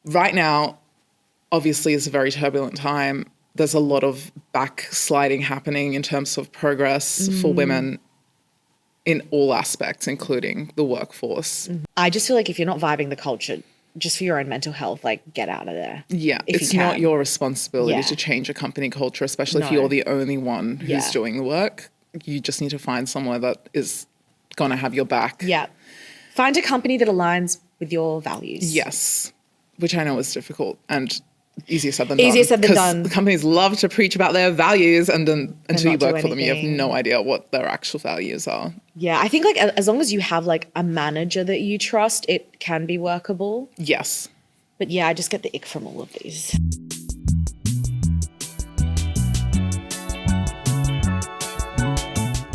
right now, obviously, is a very turbulent time. There's a lot of backsliding happening in terms of progress for women in all aspects, including the workforce. I just feel like if you're not vibing the culture, just for your own mental health, like get out of there. Yeah, it's not your responsibility to change a company culture, especially if you're the only one who's doing the work. You just need to find somewhere that is going to have your back. Yeah. Find a company that aligns with your values. Yes, which I know is difficult and easier said than done. Easier said than done. Because companies love to preach about their values and then until you work for them, you have no idea what their actual values are. Yeah, I think like as long as you have like a manager that you trust, it can be workable. Yes. But yeah, I just get the ick from all of these.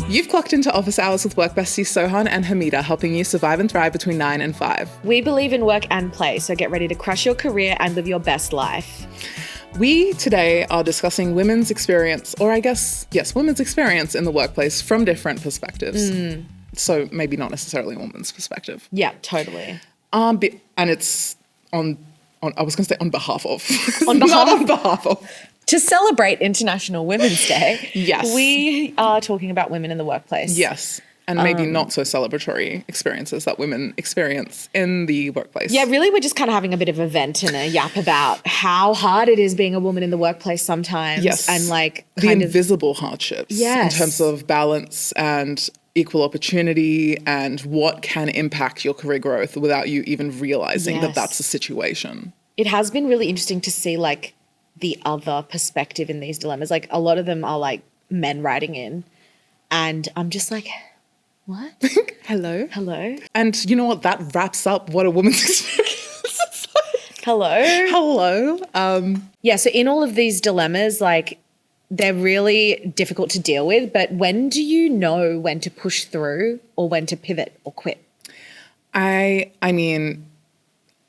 You've clocked into Office Hours with work besties Sohan and Hameda, helping you survive and thrive between 9 and 5. We believe in work and play, so get ready to crush your career and live your best life. We today are discussing women's experience, or I guess, yes, women's experience in the workplace from different perspectives. So maybe not necessarily a woman's perspective. Yeah, totally. And it's on I was going to say on behalf of. On behalf not on behalf of. To celebrate International Women's Day, yes, we are talking about women in the workplace. Yes, and maybe not so celebratory experiences that women experience in the workplace. Yeah, really, we're just kind of having a bit of a vent and a yap about how hard it is being a woman in the workplace sometimes. Yes, and like the invisible hardships. Yes, in terms of balance and equal opportunity and what can impact your career growth without you even realizing that that's the situation. It has been really interesting to see like the other perspective in these dilemmas. Like a lot of them are like men writing in and I'm just like, what? Hello. And you know what? That wraps up what a woman's experience is like. Hello. Yeah, so in all of these dilemmas, like they're really difficult to deal with, but when do you know when to push through or when to pivot or quit? I mean,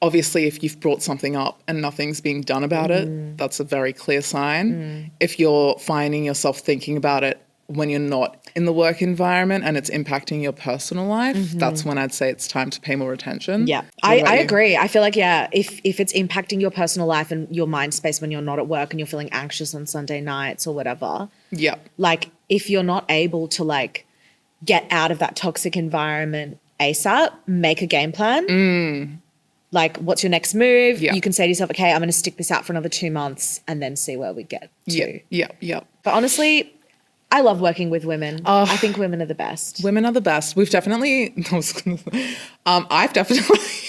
obviously, if you've brought something up and nothing's being done about it, that's a very clear sign. If you're finding yourself thinking about it when you're not in the work environment and it's impacting your personal life, that's when I'd say it's time to pay more attention. Yeah, I agree. I feel like, if it's impacting your personal life and your mind space when you're not at work and you're feeling anxious on Sunday nights or whatever, like if you're not able to like get out of that toxic environment ASAP, make a game plan. Like, what's your next move? You can say to yourself, okay, I'm going to stick this out for another 2 months and then see where we get to. Yeah. But honestly, I love working with women. I think women are the best. Women are the best. I've definitely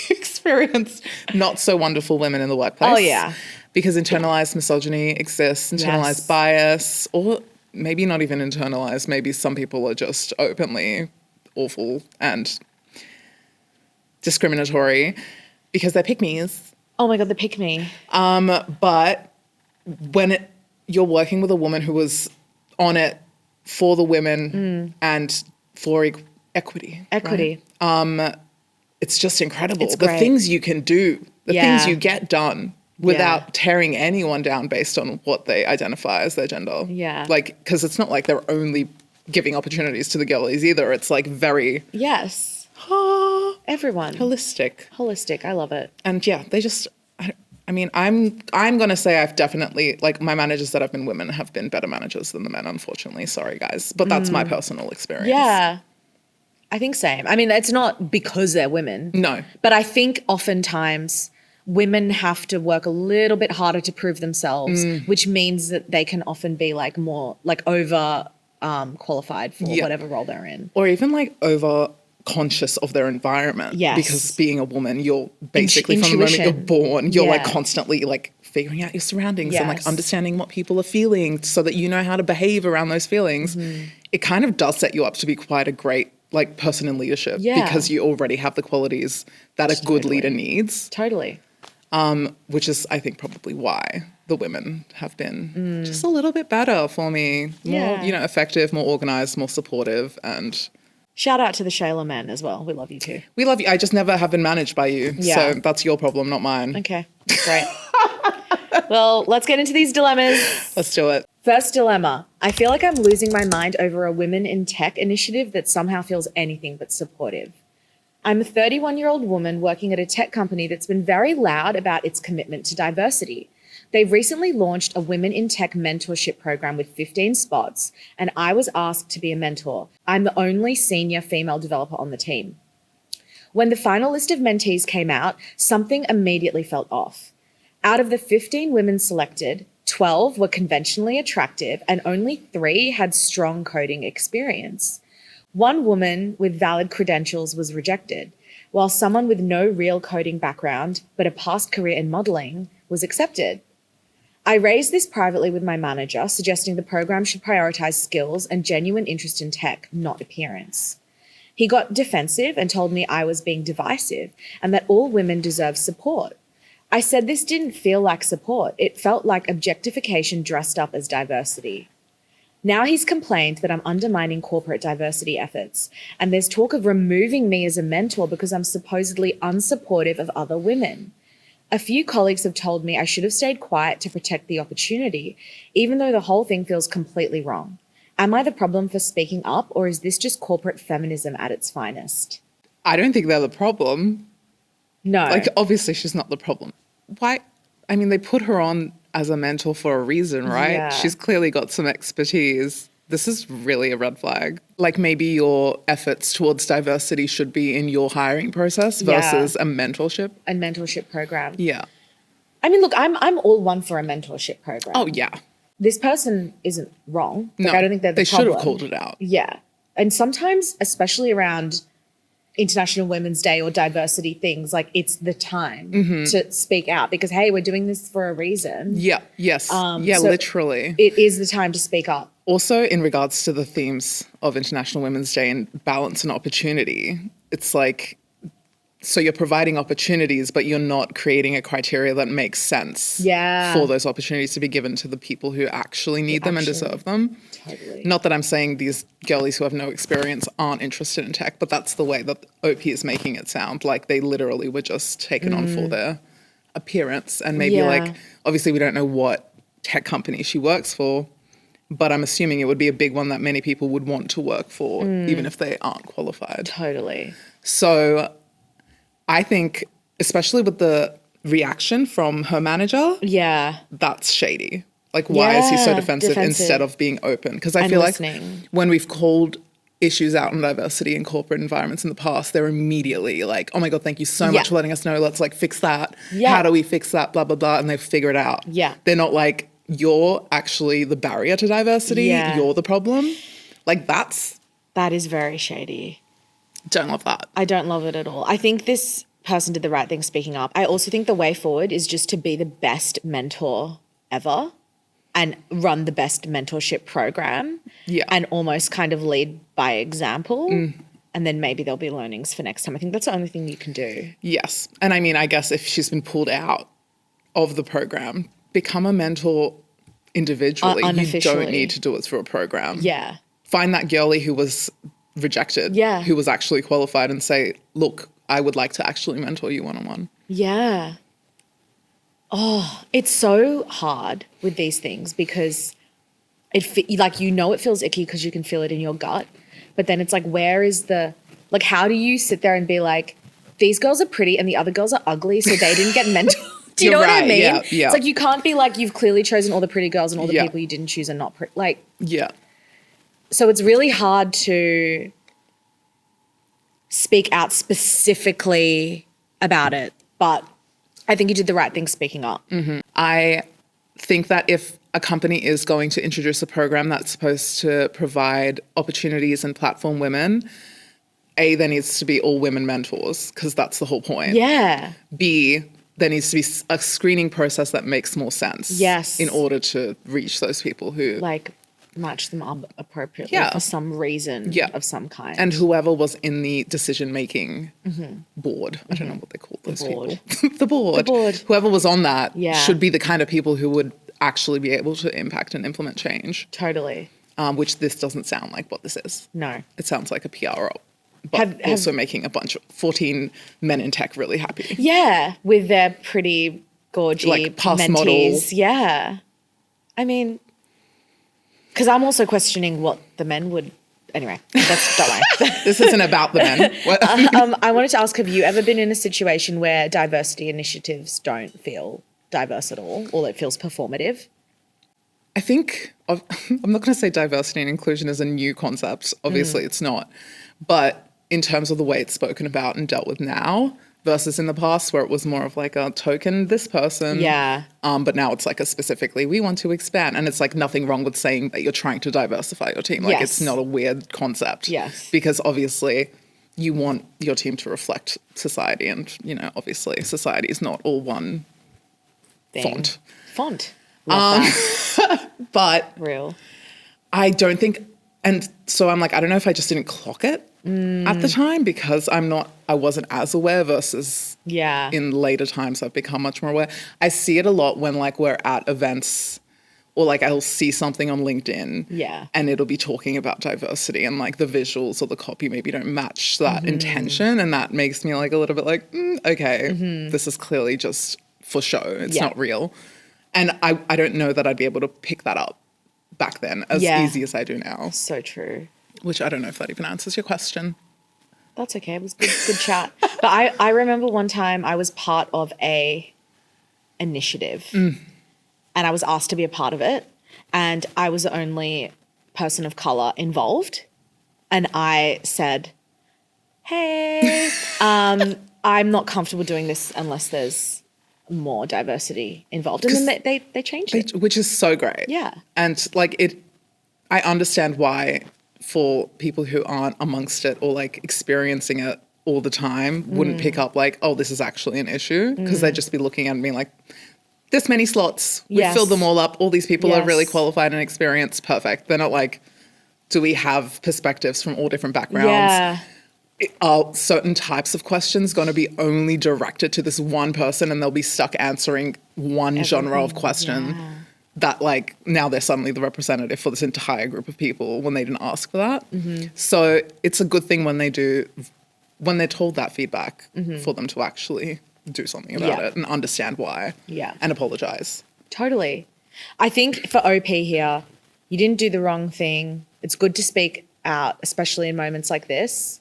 experienced not so wonderful women in the workplace. Oh, yeah. Because internalized misogyny exists, internalized bias, or maybe not even internalized. Maybe some people are just openly awful and discriminatory because they're pick-me's. Oh my God, the pick-me. But when you're working with a woman who was on it for the women and for equity. Right? It's just incredible. It's the great. Things you can do, the things you get done without tearing anyone down based on what they identify as their gender. Yeah. Like, because it's not like they're only giving opportunities to the girlies either. It's like very... Yes. Everyone. Holistic. I love it. And yeah, they just... I mean, I'm going to say I've definitely, like, my managers that have been women have been better managers than the men, unfortunately. Sorry, guys. But that's my personal experience. Yeah. I think same. I mean, it's not because they're women. No. But I think oftentimes women have to work a little bit harder to prove themselves, which means that they can often be, like, more, like, over qualified for whatever role they're in. Or even, like, over... conscious of their environment. Yes. Because being a woman, you're basically from the moment you're born, you're like constantly like figuring out your surroundings and like understanding what people are feeling so that you know how to behave around those feelings. It kind of does set you up to be quite a great like person in leadership because you already have the qualities that a good leader needs. Totally. Which is, I think, probably why the women have been just a little bit better for me. More, effective, more organized, more supportive and... Shout out to the Shayla men as well. We love you too. We love you. I just never have been managed by you. Yeah. So that's your problem, not mine. Okay, great. Well, let's get into these dilemmas. Let's do it. First dilemma. I feel like I'm losing my mind over a women in tech initiative that somehow feels anything but supportive. I'm a 31-year-old woman working at a tech company that's been very loud about its commitment to diversity. They've recently launched a Women in Tech mentorship program with 15 spots, and I was asked to be a mentor. I'm the only senior female developer on the team. When the final list of mentees came out, something immediately felt off. Out of the 15 women selected, 12 were conventionally attractive and only 3 had strong coding experience. One woman with valid credentials was rejected, while someone with no real coding background but a past career in modelling was accepted. I raised this privately with my manager, suggesting the program should prioritise skills and genuine interest in tech, not appearance. He got defensive and told me I was being divisive and that all women deserve support. I said this didn't feel like support. It felt like objectification dressed up as diversity. Now he's complained that I'm undermining corporate diversity efforts, and there's talk of removing me as a mentor because I'm supposedly unsupportive of other women. A few colleagues have told me I should have stayed quiet to protect the opportunity, even though the whole thing feels completely wrong. Am I the problem for speaking up, or is this just corporate feminism at its finest? I don't think they're the problem. No. Like, obviously she's not the problem. Why? I mean, they put her on as a mentor for a reason, right? Yeah. She's clearly got some expertise. This is really a red flag. Like, maybe your efforts towards diversity should be in your hiring process versus a mentorship. A mentorship program. Yeah. I mean, look, I'm all one for a mentorship program. Oh, yeah. This person isn't wrong. Like, No, I don't think they're the problem. They should have called it out. Yeah. And sometimes, especially around International Women's Day or diversity things, like, it's the time to speak out because, hey, we're doing this for a reason. Yeah. Yes. So literally. It is the time to speak up. Also, in regards to the themes of International Women's Day and balance and opportunity, it's like, so you're providing opportunities, but you're not creating a criteria that makes sense for those opportunities to be given to the people who actually need them and deserve them. Totally. Not that I'm saying these girlies who have no experience aren't interested in tech, but that's the way that OP is making it sound. Like, they literally were just taken on for their appearance. And maybe like, obviously we don't know what tech company she works for, but I'm assuming it would be a big one that many people would want to work for, even if they aren't qualified. Totally. So I think, especially with the reaction from her manager, that's shady. Like, why is he so defensive instead of being open? Because I feel like when we've called issues out on diversity in corporate environments in the past, they're immediately like, oh my God, thank you so much for letting us know. Let's like fix that. How do we fix that? Blah, blah, blah. And they figure it out. They're not like, you're actually the barrier to diversity. You're the problem. Like, that is very shady. Don't love that. I don't love it at all. I think this person did the right thing speaking up. I also think the way forward is just to be the best mentor ever and run the best mentorship program and almost kind of lead by example. And then maybe there'll be learnings for next time. I think that's the only thing you can do. Yes. And I mean, I guess if she's been pulled out of the program, become a mentor individually. You don't need to do it through a program. Yeah. Find that girlie who was rejected, who was actually qualified, and say, look, I would like to actually mentor you one-on-one. Yeah. Oh, it's so hard with these things because it feels icky because you can feel it in your gut. But then it's like, where is how do you sit there and be like, these girls are pretty and the other girls are ugly, so they didn't get mentored? Do you know what I mean? Yeah. It's like, you can't be like, you've clearly chosen all the pretty girls and all the people you didn't choose are not pretty. Like, so it's really hard to speak out specifically about it, but I think you did the right thing speaking up. I think that if a company is going to introduce a program that's supposed to provide opportunities and platform women, A, there needs to be all women mentors because that's the whole point. Yeah. B, there needs to be a screening process that makes more sense. Yes. In order to reach those people who... like, match them up appropriately for some reason of some kind. And whoever was in the decision-making board, I don't know what they call those people. The board. Whoever was on that should be the kind of people who would actually be able to impact and implement change. Totally. Which this doesn't sound like what this is. No. It sounds like a PR op. But also making a bunch of 14 men in tech really happy. Yeah, with their pretty gorgy like past mentees. Model. Yeah. I mean, because I'm also questioning what the men would anyway, don't worry. This isn't about the men. I wanted to ask, have you ever been in a situation where diversity initiatives don't feel diverse at all, or it feels performative? I think, I'm not going to say diversity and inclusion is a new concept. Obviously, it's not. But in terms of the way it's spoken about and dealt with now versus in the past where it was more of like a token, this person. Yeah. But now it's like a specifically, we want to expand. And it's like nothing wrong with saying that you're trying to diversify your team. Like it's not a weird concept. Yes. Because obviously you want your team to reflect society. And, you know, obviously society is not all one Font. Love that. But real. I don't think, and so I'm like, I don't know if I just didn't clock it at the time because I wasn't as aware versus in later times I've become much more aware. I see it a lot when like we're at events or like I'll see something on LinkedIn and it'll be talking about diversity and like the visuals or the copy maybe don't match that intention, and that makes me like a little bit like, okay, this is clearly just for show. It's not real. And I don't know that I'd be able to pick that up back then as easy as I do now. So true. Which I don't know if that even answers your question. That's okay. It was good chat. But I remember one time I was part of a initiative and I was asked to be a part of it. And I was the only person of colour involved. And I said, hey, I'm not comfortable doing this unless there's more diversity involved. And then they changed it. Which is so great. Yeah. And like I understand why for people who aren't amongst it or like experiencing it all the time wouldn't pick up like, oh, this is actually an issue, because they'd just be looking at me like, this many slots, we filled them all up, all these people are really qualified and experienced, perfect. They're not like, do we have perspectives from all different backgrounds? Yeah. Are certain types of questions going to be only directed to this one person and they'll be stuck answering one genre of question that like now they're suddenly the representative for this entire group of people when they didn't ask for that. So it's a good thing when they're told that feedback for them to actually do something about it and understand why and apologize. Totally. I think for OP here, you didn't do the wrong thing. It's good to speak out, especially in moments like this.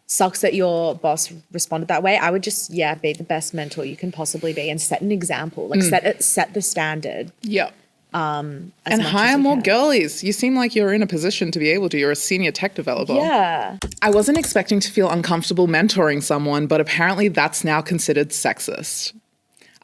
Sucks that your boss responded that way. I would just, be the best mentor you can possibly be and set an example. Like set the standard. Yeah. And hire more girlies. You seem like you're in a position to be able to. You're a senior tech developer. Yeah. I wasn't expecting to feel uncomfortable mentoring someone, but apparently that's now considered sexist.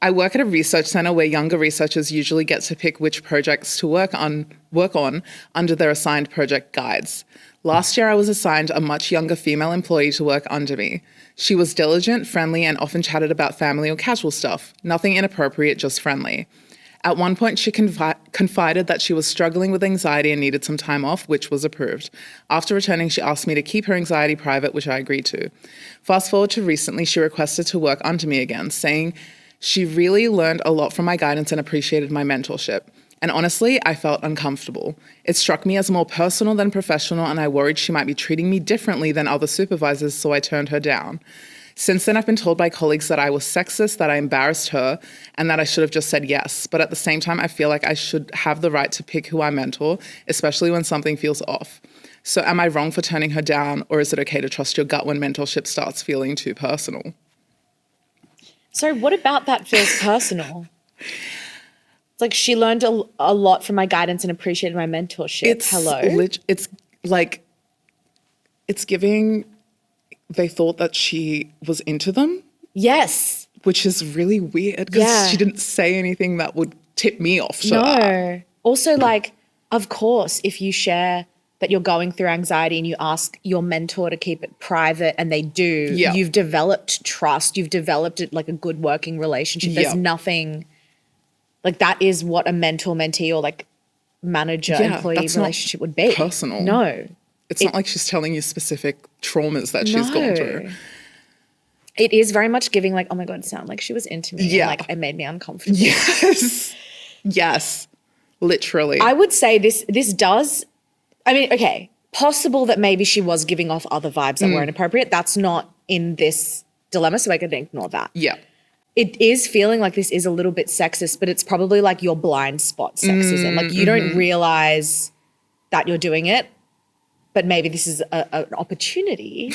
I work at a research center where younger researchers usually get to pick which projects to work on under their assigned project guides. Last year, I was assigned a much younger female employee to work under me. She was diligent, friendly, and often chatted about family or casual stuff. Nothing inappropriate, just friendly. At one point, she confided that she was struggling with anxiety and needed some time off, which was approved. After returning, she asked me to keep her anxiety private, which I agreed to. Fast forward to recently, she requested to work under me again, saying she really learned a lot from my guidance and appreciated my mentorship. And honestly, I felt uncomfortable. It struck me as more personal than professional, and I worried she might be treating me differently than other supervisors, so I turned her down. Since then, I've been told by colleagues that I was sexist, that I embarrassed her, and that I should have just said yes. But at the same time, I feel like I should have the right to pick who I mentor, especially when something feels off. So am I wrong for turning her down, or is it okay to trust your gut when mentorship starts feeling too personal? So what about that feels personal? It's like she learned a lot from my guidance and appreciated my mentorship. It's like, it's giving, they thought that she was into them. Yes. Which is really weird because she didn't say anything that would tip me off. No. Also, like, of course, if you share that you're going through anxiety and you ask your mentor to keep it private and they do, you've developed trust, you've developed like a good working relationship. There's nothing... Like that is what a mentor-mentee or like manager-employee relationship would be. Personal. No. It's not like she's telling you specific traumas that she's gone through. It is very much giving like, oh my God, it sounded like she was into me. Yeah. And like it made me uncomfortable. Yes. Yes. Literally. I would say this does, I mean, okay, possible that maybe she was giving off other vibes that were inappropriate. That's not in this dilemma, so I can ignore that. Yeah. It is feeling like this is a little bit sexist, but it's probably like your blind spot sexism. Like you don't realize that you're doing it but maybe this is an opportunity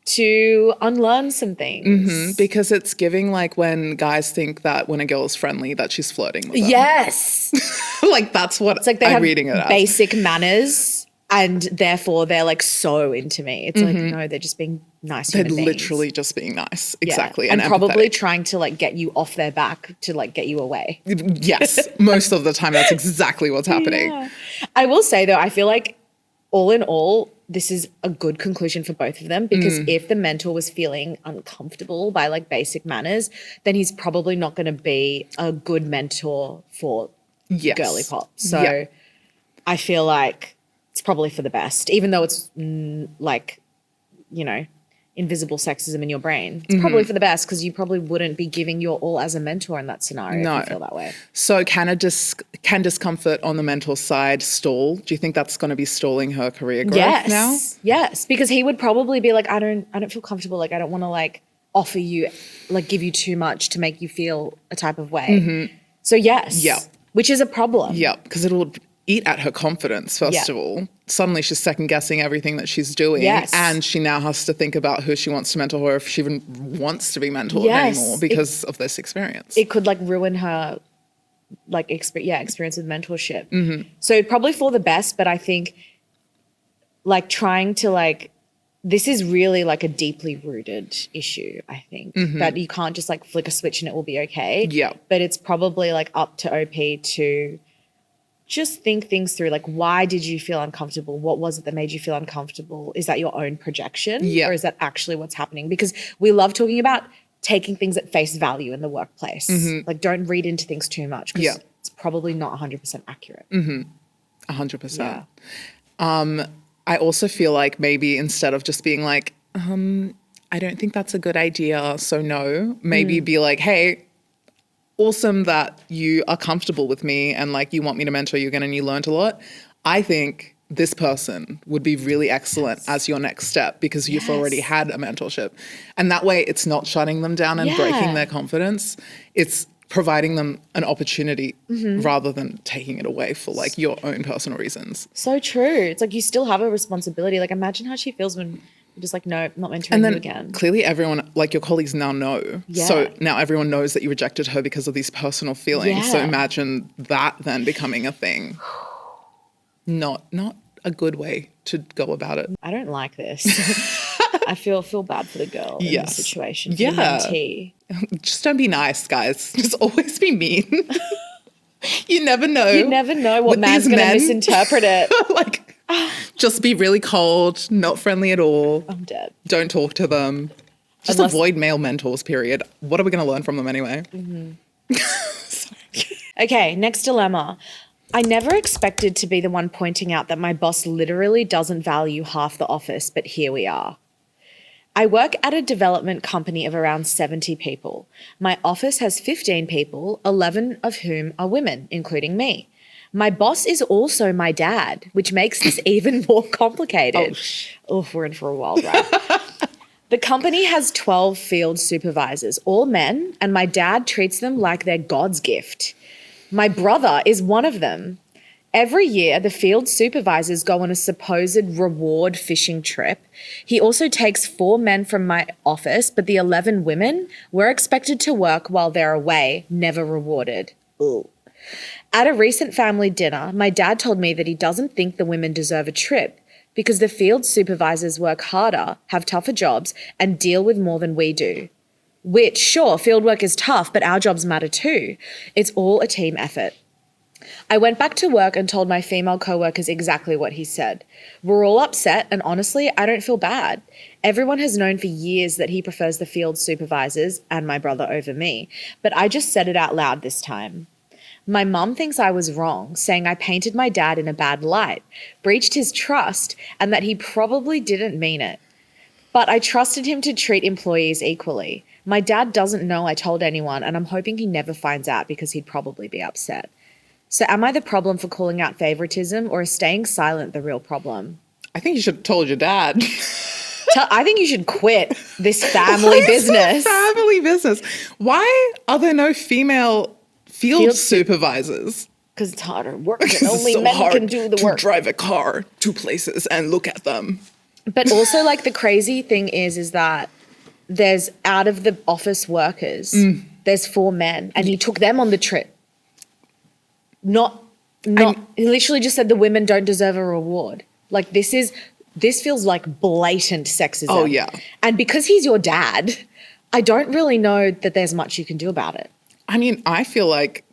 to unlearn some things. Because it's giving like when guys think that when a girl is friendly that she's flirting with them. Yes. Like that's what it's like they I'm reading it as. Basic manners and therefore they're like so into me. It's like, no, they're just being nice. They're literally just being nice. Exactly. And probably trying to like get you off their back to like get you away. Yes. Most of the time that's exactly what's happening. Yeah. I will say though, I feel like all in all, this is a good conclusion for both of them because if the mentor was feeling uncomfortable by like basic manners, then he's probably not going to be a good mentor for girly pop. So I feel like it's probably for the best, even though it's like, you know, invisible sexism in your brain. It's probably for the best because you probably wouldn't be giving your all as a mentor in that scenario if you feel that way. So can discomfort on the mentor side stall? Do you think that's going to be stalling her career growth now? Yes, because he would probably be like, I don't feel comfortable. Like I don't want to like offer you, like give you too much to make you feel a type of way. So yes, which is a problem. Yeah, because it'll eat at her confidence, first of all. Suddenly she's second guessing everything that she's doing. And she now has to think about who she wants to mentor or if she even wants to be mentored anymore because of this experience. It could like ruin her like experience with mentorship. So probably for the best, but I think like trying to like, this is really like a deeply rooted issue, I think, that you can't just like flick a switch and it will be okay. Yeah. But it's probably like up to OP to just think things through. Like, why did you feel uncomfortable? What was it that made you feel uncomfortable? Is that your own projection? Or is that actually what's happening? Because we love talking about taking things at face value in the workplace. Like, don't read into things too much because it's probably not 100% accurate. 100%. I also feel like maybe instead of just being like, I don't think that's a good idea, so no, maybe be like, hey, awesome that you are comfortable with me and like you want me to mentor you again and you learned a lot. I think this person would be really excellent as your next step because you've already had a mentorship. And that way it's not shutting them down and breaking their confidence. It's providing them an opportunity rather than taking it away for like your own personal reasons. So true. It's like you still have a responsibility. Like imagine how she feels when you're just like, no, not mentoring and then you again. Clearly everyone, like your colleagues now know. So now everyone knows that you rejected her because of these personal feelings. So imagine that then becoming a thing. Not a good way to go about it. I don't like this. I feel bad for the girl in this situation. For the mentee. Just don't be nice, guys. Just always be mean. You never know. You never know what man's going to misinterpret it. Like, just be really cold, not friendly at all. I'm dead. Don't talk to them. Just avoid male mentors, period. What are we going to learn from them anyway? Okay, next dilemma. I never expected to be the one pointing out that my boss literally doesn't value half the office, but here we are. I work at a development company of around 70 people. My office has 15 people, 11 of whom are women, including me. My boss is also my dad, which makes this even more complicated. Oh, we're in for a wild ride. The company has 12 field supervisors, all men, and my dad treats them like they're God's gift. My brother is one of them. Every year, the field supervisors go on a supposed reward fishing trip. He also takes 4 men from my office, but the 11 women were expected to work while they're away, never rewarded. Ooh. At a recent family dinner, my dad told me that he doesn't think the women deserve a trip because the field supervisors work harder, have tougher jobs, and deal with more than we do. Which, sure, field work is tough, but our jobs matter too. It's all a team effort. I went back to work and told my female co-workers exactly what he said. We're all upset, and honestly, I don't feel bad. Everyone has known for years that he prefers the field supervisors and my brother over me, but I just said it out loud this time. My mum thinks I was wrong, saying I painted my dad in a bad light, breached his trust, and that he probably didn't mean it. But I trusted him to treat employees equally. My dad doesn't know I told anyone, and I'm hoping he never finds out because he'd probably be upset. So am I the problem for calling out favoritism, or is staying silent the real problem? I think you should have told your dad. I think you should quit this family business. Family business. Why are there no female field supervisors? Because it's harder work and only men can do the work. Drive a car to places and look at them. But also, like, the crazy thing is that there's, out of the office workers, there's 4 men, and he took them on the trip. He literally just said the women don't deserve a reward. Like, this feels like blatant sexism. Oh, yeah. And because he's your dad, I don't really know that there's much you can do about it. I mean, I feel like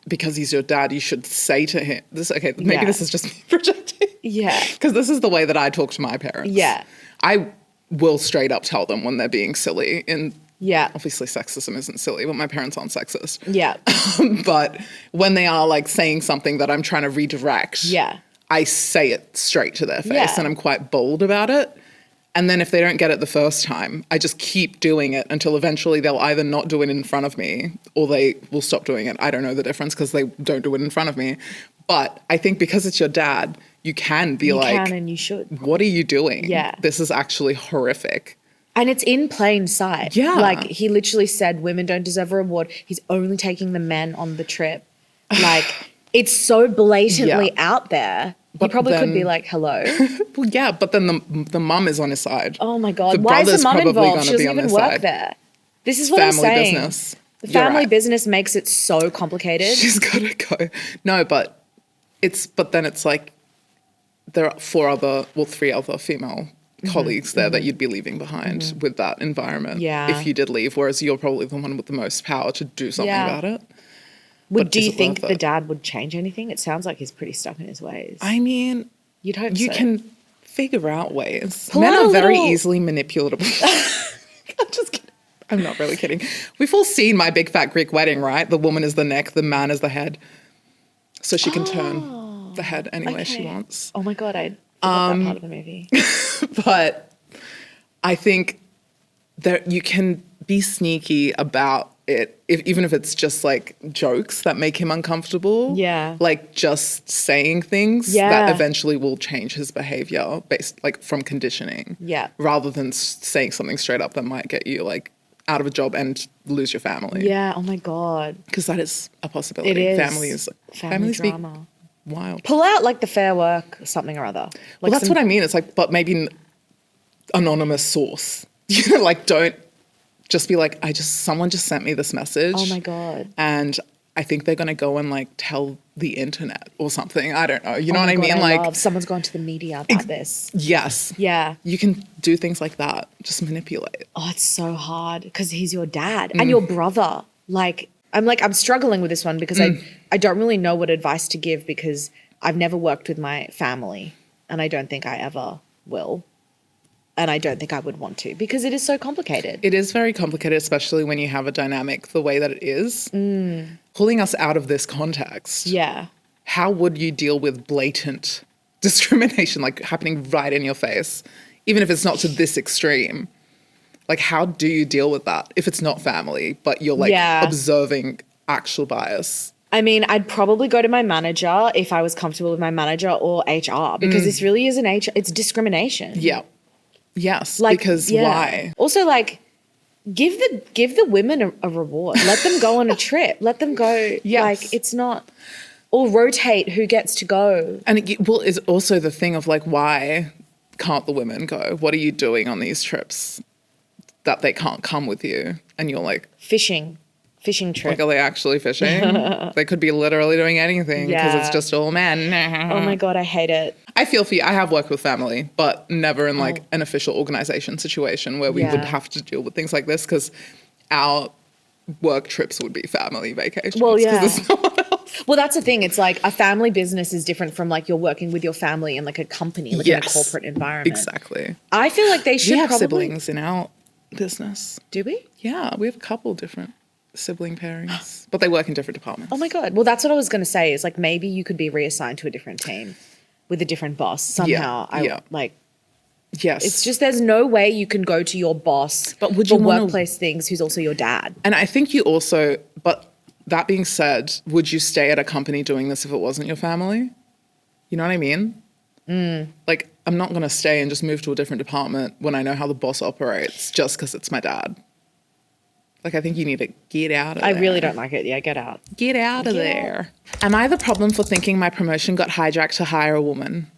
because he's your dad, you should say to him, this is just me projecting. Yeah. Because this is the way that I talk to my parents. Yeah. I will straight up tell them when they're being silly. And yeah, obviously sexism isn't silly, but my parents aren't sexist. Yeah. But when they are like saying something that I'm trying to redirect, yeah, I say it straight to their face and I'm quite bold about it. And then if they don't get it the first time, I just keep doing it until eventually they'll either not do it in front of me or they will stop doing it. I don't know the difference because they don't do it in front of me. But I think because it's your dad, you can be like, you can and you should. What are you doing? Yeah. This is actually horrific. And it's in plain sight. Yeah. Like, he literally said women don't deserve a reward. He's only taking the men on the trip. Like, it's so blatantly out there. But he probably could be like, hello. Well, yeah, but then the mum is on his side. Oh, my God. Why is the mum involved? She doesn't even work there. This is what I'm saying. Family business. The family business makes it so complicated. She's got to go. No, but then it's like there are 3 other female colleagues there that you'd be leaving behind with that environment if you did leave, whereas you're probably the one with the most power to do something about it. Do you think the dad would change anything? It sounds like he's pretty stuck in his ways. I mean, you'd hope you can figure out ways. Men are very easily manipulatable. I'm just kidding. I'm not really kidding. We've all seen My Big Fat Greek Wedding, right? The woman is the neck, the man is the head. So she can turn the head any way she wants. Oh my God, I forgot that part of the movie. But I think that you can be sneaky about it, even if it's just like jokes that make him uncomfortable. Yeah. Like just saying things that eventually will change his behavior based like from conditioning. Yeah. Rather than saying something straight up that might get you like out of a job and lose your family. Yeah. Oh my God. Because that is a possibility. It is. Family drama. Wild. Pull out like the Fair Work something or other. Like, well, that's what I mean. It's like, but maybe anonymous source. You know, like don't just be like, someone just sent me this message. Oh my God. And I think they're going to go and like tell the internet or something. I don't know. You know what I mean? Like someone's gone to the media about this. Yes. Yeah. You can do things like that. Just manipulate. Oh, it's so hard because he's your dad and your brother. I'm struggling with this one because I don't really know what advice to give because I've never worked with my family and I don't think I ever will. And I don't think I would want to because it is so complicated. It is very complicated, especially when you have a dynamic the way that it is. Pulling us out of this context. Yeah. How would you deal with blatant discrimination, like happening right in your face, even if it's not to this extreme? Like, how do you deal with that if it's not family, but you're like observing actual bias? I mean, I'd probably go to my manager if I was comfortable with my manager or HR because this really is it's discrimination. Yeah. Yes, because why? Also, like, give the women a reward. Let them go on a trip. Let them go. Yes. Like, it's not, or rotate who gets to go. And is also the thing of like, why can't the women go? What are you doing on these trips that they can't come with you? And you're like, fishing trip. Like, are they actually fishing? They could be literally doing anything because it's just all men. Oh my God, I hate it. I feel for you. I have worked with family, but never in like an official organization situation where we would have to deal with things like this because our work trips would be family vacations. Well, yeah. There's no one else. Well, that's the thing. It's like a family business is different from like you're working with your family in like a company, like in a corporate environment. Exactly. I feel like they should We have siblings in our business. Do we? Yeah, we have a couple different sibling pairings, but they work in different departments. Oh my God. Well, that's what I was going to say is like maybe you could be reassigned to a different team with a different boss somehow. Yes. It's just there's no way you can go to your boss but would you workplace things who's also your dad. And I think you also, but that being said, would you stay at a company doing this if it wasn't your family? You know what I mean? Like, I'm not going to stay and just move to a different department when I know how the boss operates just because it's my dad. Like, I think you need to get out of there. I really don't like it. Yeah, get out. Get out of there. Am I the problem for thinking my promotion got hijacked to hire a woman?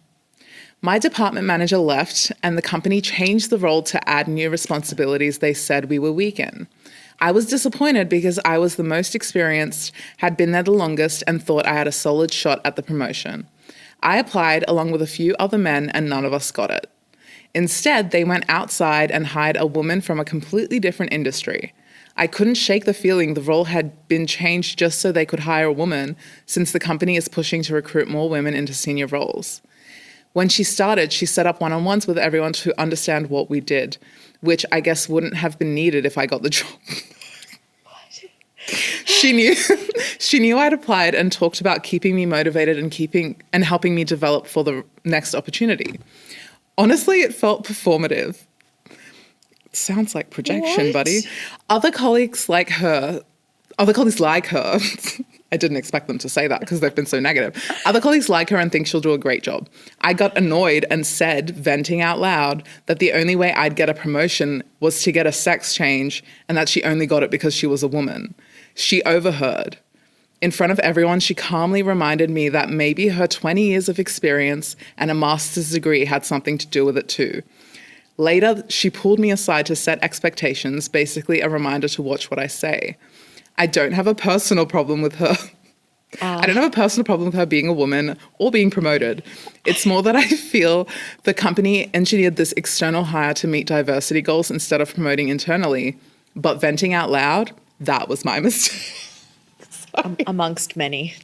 My department manager left and the company changed the role to add new responsibilities they said we were weak in. I was disappointed because I was the most experienced, had been there the longest, and thought I had a solid shot at the promotion. I applied along with a few other men and none of us got it. Instead, they went outside and hired a woman from a completely different industry. I couldn't shake the feeling the role had been changed just so they could hire a woman, since the company is pushing to recruit more women into senior roles. When she started, she set up one-on-ones with everyone to understand what we did, which I guess wouldn't have been needed if I got the job. She knew I'd applied and talked about keeping me motivated and helping me develop for the next opportunity. Honestly, it felt performative. Sounds like projection, buddy. Other colleagues like her, I didn't expect them to say that because they've been so negative. Other colleagues like her and think she'll do a great job. I got annoyed and said, venting out loud, that the only way I'd get a promotion was to get a sex change and that she only got it because she was a woman. She overheard. In front of everyone, she calmly reminded me that maybe her 20 years of experience and a master's degree had something to do with it too. Later, she pulled me aside to set expectations, basically a reminder to watch what I say. I don't have a personal problem with her. I don't have a personal problem with her being a woman or being promoted. It's more that I feel the company engineered this external hire to meet diversity goals instead of promoting internally. But venting out loud, that was my mistake. Amongst many.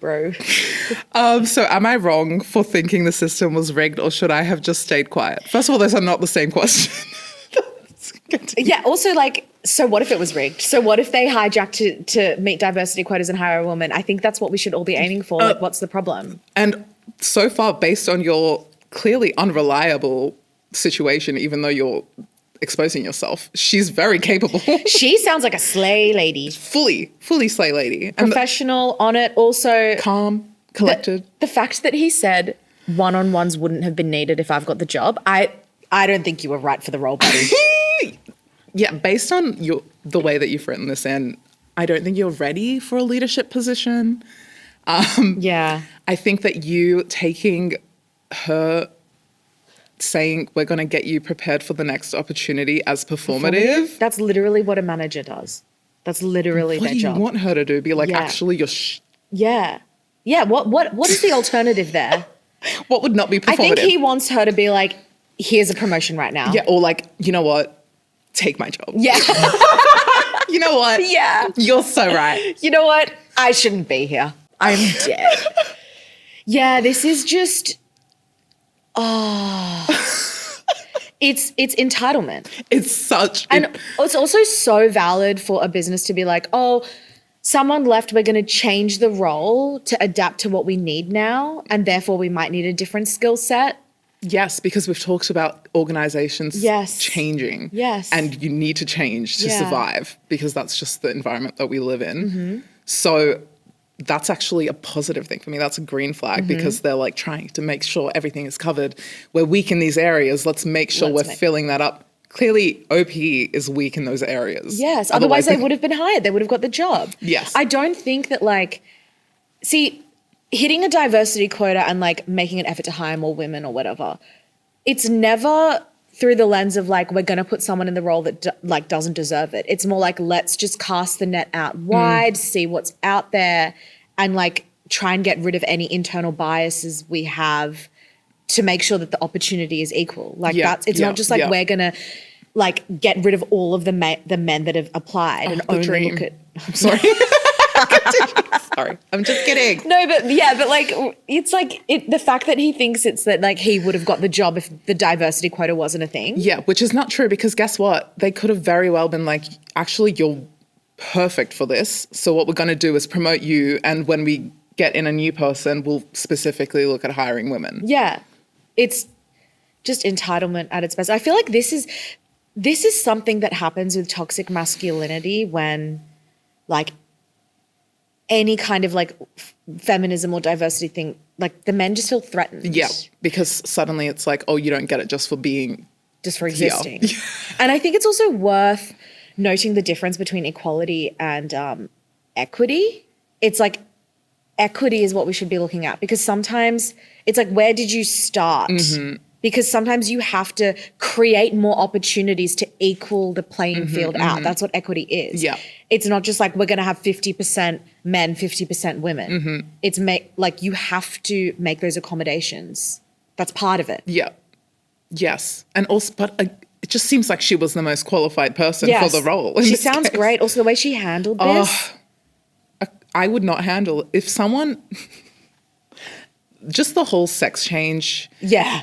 Bro. So am I wrong for thinking the system was rigged, or should I have just stayed quiet? First of all, those are not the same question. Yeah, also, like, so what if it was rigged? So what if they hijacked to meet diversity quotas and hire a woman? I think that's what we should all be aiming for. Like, what's the problem? And so far, based on your clearly unreliable situation, even though you're exposing yourself, she's very capable. She sounds like a slay lady. Fully slay lady. Professional, on it, also calm, collected. The fact that he said one-on-ones wouldn't have been needed if I've got the job, I don't think you were right for the role, buddy. Yeah, based on the way that you've written this in, I don't think you're ready for a leadership position. Yeah. I think that you taking her saying we're going to get you prepared for the next opportunity as performative. That's literally what a manager does. That's literally their job. What do you want her to do? Be like, actually, you're... Yeah. Yeah, what is the alternative there? What would not be performative? I think he wants her to be like, here's a promotion right now. Yeah, or like, you know what? Take my job. Yeah. You know what? Yeah. You're so right. You know what? I shouldn't be here. I'm dead. Yeah, this is just... It's entitlement. It's and it's also so valid for a business to be like, oh, someone left, we're going to change the role to adapt to what we need now, and therefore we might need a different skill set. Yes, because we've talked about organizations changing. Yes. And you need to change to survive, because that's just the environment that we live in. Mm-hmm. So that's actually a positive thing for me. That's a green flag, because they're like trying to make sure everything is covered. We're weak in these areas. Let's make sure we're filling that up. Clearly, OP is weak in those areas. Yes, otherwise they would have been hired. They would have got the job. Yes. I don't think that, like, hitting a diversity quota and, like, making an effort to hire more women or whatever, it's never through the lens of, like, we're going to put someone in the role that, doesn't deserve it. It's more like, let's just cast the net out wide, see what's out there, and, like, try and get rid of any internal biases we have to make sure that the opportunity is equal. Like, it's not just, like, we're going to, like, get rid of all of the men that have applied and only look at... I'm sorry. Sorry, I'm just kidding. No, but like, it's like the fact that he thinks it's that, like, he would have got the job if the diversity quota wasn't a thing. Yeah, which is not true, because guess what? They could have very well been like, actually, you're perfect for this. So what we're going to do is promote you, and when we get in a new person, we'll specifically look at hiring women. Yeah, it's just entitlement at its best. I feel like this is something that happens with toxic masculinity when, like, any kind of, like, feminism or diversity thing, like, the men just feel threatened. Yeah, because suddenly it's like, oh, you don't get it just for existing. And I think it's also worth noting the difference between equality and equity. It's like equity is what we should be looking at, because sometimes it's like, where did you start? Mm-hmm. Because sometimes you have to create more opportunities to equal the playing field out. That's what equity is. Yeah. It's not just like we're going to have 50% men, 50% women. It's like you have to make those accommodations. That's part of it. Yeah. Yes. And also, but it just seems like she was the most qualified person for the role. She sounds great. Also, the way she handled this. I would not handle if someone... Just the whole sex change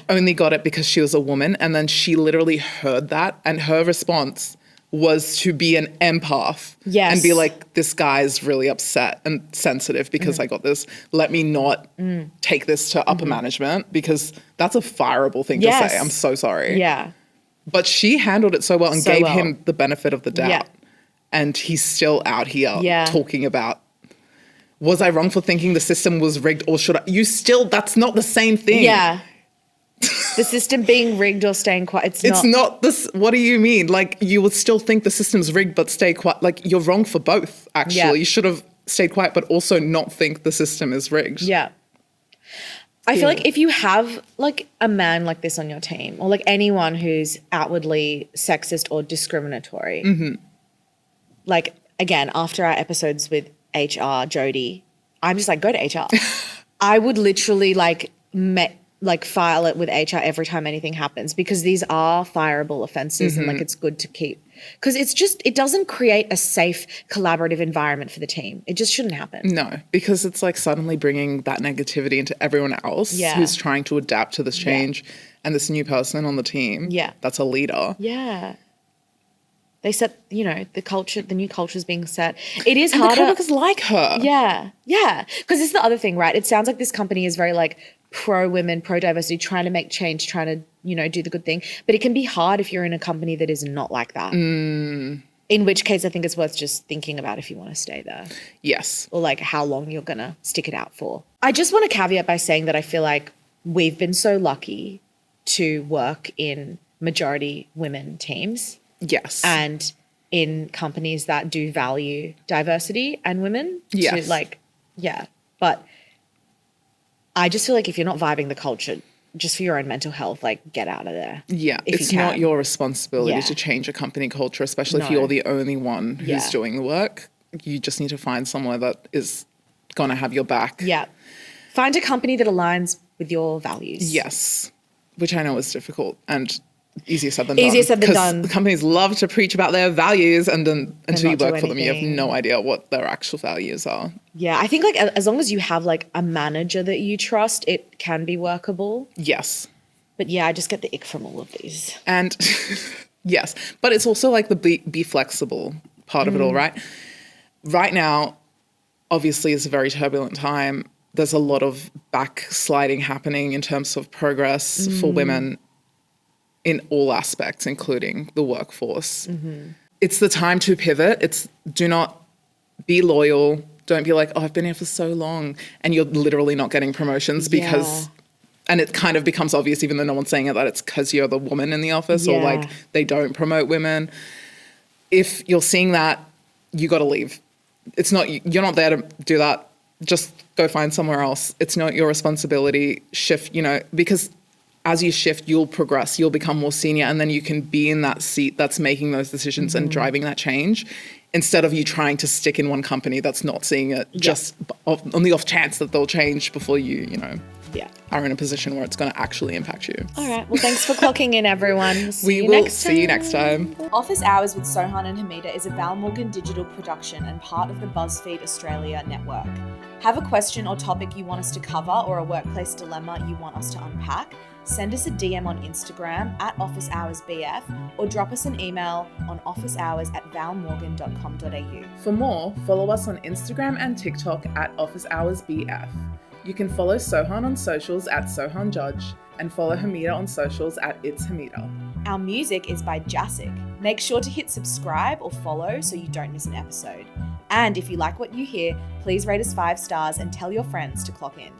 only got it because she was a woman, and then she literally heard that, and her response was to be an empath and be like, this guy's really upset and sensitive because I got this. Let me not take this to upper management, because that's a fireable thing to say. I'm so sorry. Yeah. But she handled it so well and gave him the benefit of the doubt. Yeah. And he's still out here talking about, was I wrong for thinking the system was rigged, or should I? That's not the same thing. Yeah. The system being rigged or staying quiet. It's not this. What do you mean? Like, you would still think the system's rigged, but stay quiet. Like, you're wrong for both, actually. Yeah. You should have stayed quiet, but also not think the system is rigged. Yeah. I feel like if you have like a man like this on your team, or like anyone who's outwardly sexist or discriminatory, like, again, after our episodes with HR, Jody, I'm just like, go to HR. I would literally file it with HR every time anything happens, because these are fireable offenses and like it's good to keep, because it doesn't create a safe collaborative environment for the team. It just shouldn't happen. No, because it's like suddenly bringing that negativity into everyone else who's trying to adapt to this change and this new person on the team that's a leader. Yeah. They set, the culture, the new culture is being set. It is and harder. the co-workers like her. Yeah. Yeah. Because this is the other thing, right? It sounds like this company is very like pro-women, pro-diversity, trying to make change, trying to, do the good thing. But it can be hard if you're in a company that is not like that. In which case I think it's worth just thinking about if you want to stay there. Yes. Or like how long you're going to stick it out for. I just want to caveat by saying that I feel like we've been so lucky to work in majority women teams. Yes. And in companies that do value diversity and women. Yes. But I just feel like if you're not vibing the culture, just for your own mental health, like, get out of there. Yeah. It's not your responsibility to change a company culture, especially if you're the only one who's doing the work. You just need to find somewhere that is going to have your back. Yeah. Find a company that aligns with your values. Yes. Which I know is difficult and easier said than done. Easier said than done. Because companies love to preach about their values, and then until you work for them, you have no idea what their actual values are. Yeah, I think like as long as you have like a manager that you trust, it can be workable. Yes. But yeah, I just get the ick from all of these. And yes, but it's also like the be flexible part of it all, right? Right now, obviously, it's a very turbulent time. There's a lot of backsliding happening in terms of progress for women in all aspects, including the workforce. It's the time to pivot. Do not be loyal. Don't be like, oh, I've been here for so long, and you're literally not getting promotions because, and it kind of becomes obvious, even though no one's saying it, that it's because you're the woman in the office or like they don't promote women. If you're seeing that, you got to leave. You're not there to do that. Just go find somewhere else. It's not your responsibility. Shift, because as you shift, you'll progress, you'll become more senior, and then you can be in that seat that's making those decisions and driving that change, instead of you trying to stick in one company that's not seeing it just on the off chance that they'll change before you, are in a position where it's going to actually impact you. All right. Well, thanks for clocking in, everyone. We will see you next time. Office Hours with Sohan and Hameda is a Val Morgan Digital production and part of the BuzzFeed Australia network. Have a question or topic you want us to cover, or a workplace dilemma you want us to unpack? Send us a DM on Instagram at officehoursbf, or drop us an email on officehours@valmorgan.com.au. For more, follow us on Instagram and TikTok at officehoursbf. You can follow Sohan on socials at SohanJudge, and follow Hameda on socials at It's Hameda. Our music is by Jasic. Make sure to hit subscribe or follow so you don't miss an episode. And if you like what you hear, please rate us 5 stars and tell your friends to clock in.